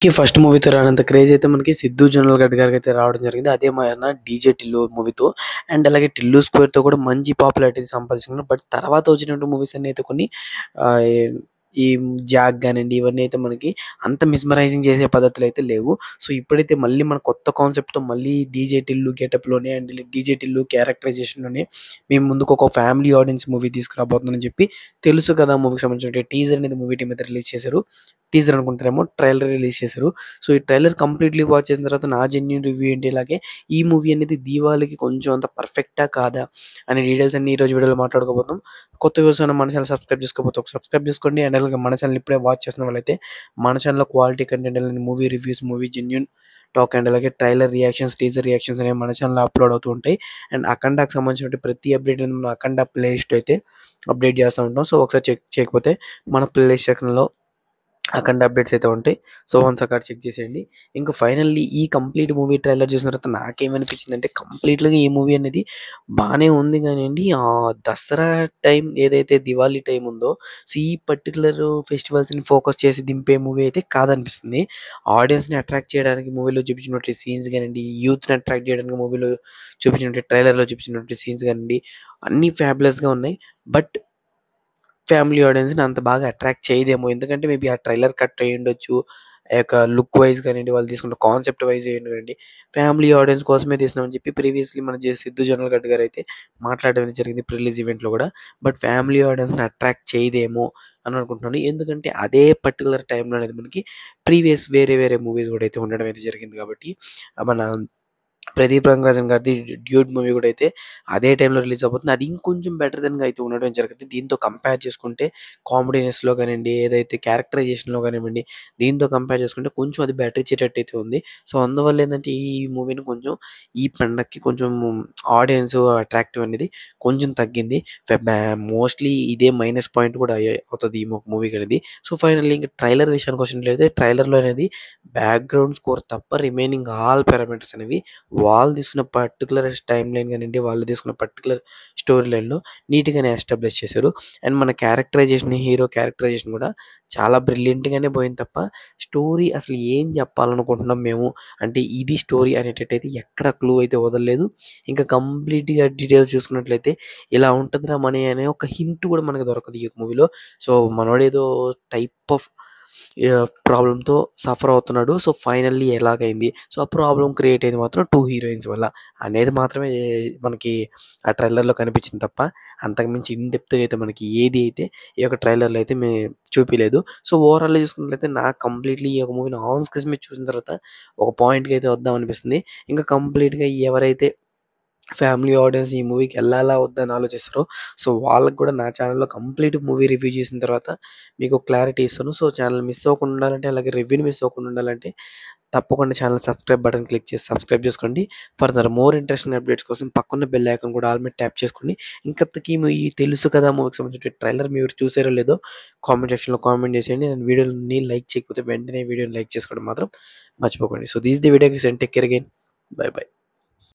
First మూవీతో రానంత craze అయితే మనకి 'సిద్ధు జొన్నలగడ్డ' గారికైతే రావడం జరిగింది. అదే మన 'డీజే టిల్లు' మూవీతో. అండ్ అలాగే 'టిల్లు స్క్వేర్‌తో' కూడా మంచి పాపులారిటీ సంపాదించుకున్నారు. బట్ తర్వాత వచ్చినటువంటి మూవీస్ అన్నీ అయితే కొన్ని ఆహ్, ఈ ఈ 'జాక్' గానియండి, ఇవన్నీ అయితే మనకి అంత మిస్మరైజింగ్ చేసే పద్ధతులు అయితే లేవు. సో, ఇప్పుడైతే మళ్ళీ మన కొత్త కాన్సెప్ట్‌తో మళ్ళీ 'డీజే టిల్లు' గెటప్‌లోనే అండ్ 'డీజే టిల్లు' క్యారెక్టరైజేషన్‌లోనే మేము ముందుకు ఒక ఫ్యామిలీ ఆడియన్స్ మూవీ తీసుకురాబోతున్నానని చెప్పి 'తెలుసు కదా' మూవీకి సంబంధించిన టీజర్ అనేది మూవీ టీమ్ అయితే రిలీజ్ చేశారు. టీజర్ అనుకుంటారేమో, ట్రైలర్ రిలీజ్ చేశారు. సో, ఈ ట్రైలర్ కంప్లీట్‌లీ వాచ్ చేసిన తర్వాత నా జెన్యూన్ రివ్యూ ఏంటి ఇలాగే ఈ మూవీ అనేది దీవాళికి కొంచెం అంత పర్ఫెక్టా? కాదా? అనే డీటెయిల్స్ అన్నీ ఈరోజు వీడియోలో మాట్లాడుకోబోతున్నాం. కొత్త వ్యూవర్స్ ఎవరైనా మన ఛానెల్ సబ్స్క్రైబ్ చేసుకోకపోతే ఒక సబ్స్క్రైబ్ చేసుకోండి. అండ్ అలాగే మన ఛానెల్ ఇప్పుడే వాచ్ చేస్తున్న వాళ్ళైతే మన ఛానెల్‌లో క్వాలిటీ కంటెంట్ అలానే movie reviews, movie genuine talk and అలాగే ట్రైలర్ రియాక్షన్స్, టీజర్ రియాక్షన్స్ అనేవి మన ఛానెల్‌లో అప్‌లోడ్ అవుతూ ఉంటాయి. అండ్ 'అఖండా'కి సంబంధించినటువంటి ప్రతి అప్డేట్ అనేది మన 'అఖండ' ప్లే లిస్ట్ అయితే అప్డేట్ చేస్తూ ఉంటాం. సో, ఒకసారి చెక్ చేయకపోతే మన ప్లే లిస్ట్ సెక్షన్‌లో అఖండ అప్డేట్స్ అయితే ఉంటాయి. సో, వన్స్ అక్కడ చెక్ చేసేయండి. ఇంకా ఫైనల్లీ ఈ కంప్లీట్ మూవీ ట్రైలర్ చూసిన తర్వాత నాకేమనిపించిందంటే కంప్లీట్‌గా ఈ మూవీ అనేది బానే ఉంది గానండి. దసరా టైం ఏదైతే దివాళీ టైం ఉందో, సో, ఈ పర్టిక్యులర్ ఫెస్టివల్స్‌ని ఫోకస్ చేసి దింపే మూవీ అయితే కాదనిపిస్తుంది. ఆడియన్స్‌ని అట్రాక్ట్ చేయడానికి మూవీలో చూపించినటువంటి సీన్స్ గానండి, యూత్‌ని అట్రాక్ట్ చేయడానికి మూవీలో చూపించినటువంటి ట్రైలర్‌లో చూపించినటువంటి సీన్స్ గానండి, అన్నీ ఫ్యాబులస్‌గా ఉన్నాయి. బట్ ఫ్యామిలీ ఆడియన్స్‌ని అంత బాగా అట్రాక్ట్ చేయదేమో. ఎందుకంటే మేబీ ఆ ట్రైలర్ కట్ అయ్యుండొచ్చు. ఆ యొక్క లుక్ వైస్ కానియండి, వాళ్ళు తీసుకున్న కాన్సెప్ట్ వైస్ అయ్యుండండి. ఫ్యామిలీ ఆడియన్స్ కోసమే తీస్తున్నామని చెప్పి ప్రీవియస్‌లీ మన 'సిద్ధు జొన్నలగడ్డ' గారైతే మాట్లాడడం అనేది జరిగింది ప్రీ రిలీజ్ ఈవెంట్‌లో గూడా. బట్ ఫ్యామిలీ ఆడియన్స్‌ని అట్రాక్ట్ చేయదేమో అని అనుకుంటున్నాను. ఎందుకంటే అదే పర్టిక్యులర్ టైమ్‌లో అనేది మనకి ప్రీవియస్ వేరే వేరే మూవీస్ గూడా అయితే ఉండడం అయితే జరిగింది కాబట్టి మన 'ప్రదీప్ రంగరాజన్' గారిది 'డ్యూడ్' మూవీ గూడా అయితే అదే టైంలో రిలీజ్ అవ్వబోతుంది. అది ఇంకొంచెం బెటర్‌దెన్‌గా అయితే ఉండడం జరిగింది. దీంతో కంపేర్ చేసుకుంటే కామెడీనెస్‌లో గానియండి, ఏదైతే క్యారెక్టరైజేషన్‌లో గానివ్వండి, దీంతో కంపేర్ చేసుకుంటే కొంచెం అది బెటర్ ఇచ్చేటట్టయితే ఉంది. సో, అందువల్ల ఏందంటే ఈ మూవీని కొంచెం ఈ పండక్కి కొంచెం ఆడియన్స్ అట్రాక్టివ్ అనేది కొంచెం తగ్గింది. ఫె బ్యా మోస్ట్‌లీ ఇదే మైనస్ పాయింట్ కూడా అవుతది ఈ మూవీకనేది. సో, ఫైనల్లీ ఇంక ట్రైలర్ విషయానికొచ్చినట్లయితే ట్రైలర్‌లో అనేది బ్యాక్‌గ్రౌండ్ స్కోర్ తప్ప రిమైనింగ్ ఆల్ పారామీటర్స్ అనేవి వాళ్ళు తీసుకున్న పర్టిక్యులర్ టైమ్ లైన్ గానియండి, వాళ్ళు తీసుకున్న పర్టిక్యులర్ స్టోరీ లైన్‌లో నీట్‌గానే ఎస్టాబ్లిష్ చేశారు. అండ్ మన క్యారెక్టరైజేషన్, హీరో క్యారెక్టరైజేషన్ గూడా చాలా బ్రిలియంట్‌గానే పోయింది తప్ప, స్టోరీ అసలు ఏం చెప్పాలనుకుంటున్నాం మేము, అంటే ఇది స్టోరీ అనేటట్టయితే ఎక్కడ క్లూ అయితే వదలలేదు. ఇంకా కంప్లీట్‌గా డీటెయిల్స్ చూసుకున్నట్లయితే ఇలా ఉంటదిరా మనీ అనే ఒక హింట్ గూడా మనకు దొరకదు ఈ మూవీలో. సో, మనోడేదో టైప్ ఆఫ్ ప్రాబ్లమ్‌తో సఫర్ అవుతున్నాడు. సో, ఫైనల్లీ ఎలాగైంది? సో, ఆ ప్రాబ్లమ్ క్రియేట్ అయింది మాత్రం 2 హీరోయిన్స్ వల్ల అనేది మాత్రమే మనకి ఆ ట్రైలర్‌లో కనిపించింది తప్ప, అంతకు మించి ఇన్ డెప్త్‌గా అయితే మనకి ఏది అయితే ఈ యొక్క ట్రైలర్‌లో అయితే చూపియలేదు. సో, ఓవరాల్‌గా చూసుకున్నట్లయితే నాకు కంప్లీట్‌లీ ఈ యొక్క మూవీని ఆన్ స్క్రీన్ మీద చూసిన తర్వాత ఒక పాయింట్‌కి అయితే వద్దాం అనిపిస్తుంది. ఇంకా కంప్లీట్‌గా ఎవరైతే ఫ్యామిలీ ఆడియన్స్ ఈ మూవీకెళ్ళాలా? వద్దా? అని ఆలోచిస్తారో, సో, వాళ్ళకి గూడా నా ఛానెల్‌లో కంప్లీట్ మూవీ రివ్యూ చేసిన తర్వాత మీకు క్లారిటీ ఇస్తాను. సో, ఛానెల్ మిస్ అవ్వకుండా ఉండాలంటే, అలాగే రివ్యూని మిస్ అవ్వకుండా ఉండాలంటే, తప్పకుండా ఛానెల్ సబ్స్క్రైబ్ బటన్ క్లిక్ చేసి సబ్స్క్రైబ్ చేసుకోండి. ఫర్దర్ మోర్ ఇంట్రెస్టింగ్ అప్డేట్స్ కోసం పక్కన్న బెల్ ఐకాన్ కూడా ఆల్ మీద ట్యాప్ చేసుకోండి. ఇంకంతకీ ఈ 'తెలుసు కదా' మూవీకి సంబంధించిన ట్రైలర్ మీరు చూసారో లేదో కామెంట్ సెక్షన్‌లో కామెంట్ చేసేయండి. నేను వీడియోని లైక్ చేయకపోతే వెంటనే వీడియోని లైక్ చేసుకోవడం మాత్రం మర్చిపోకండి. So, this the video guys and take care again. By by.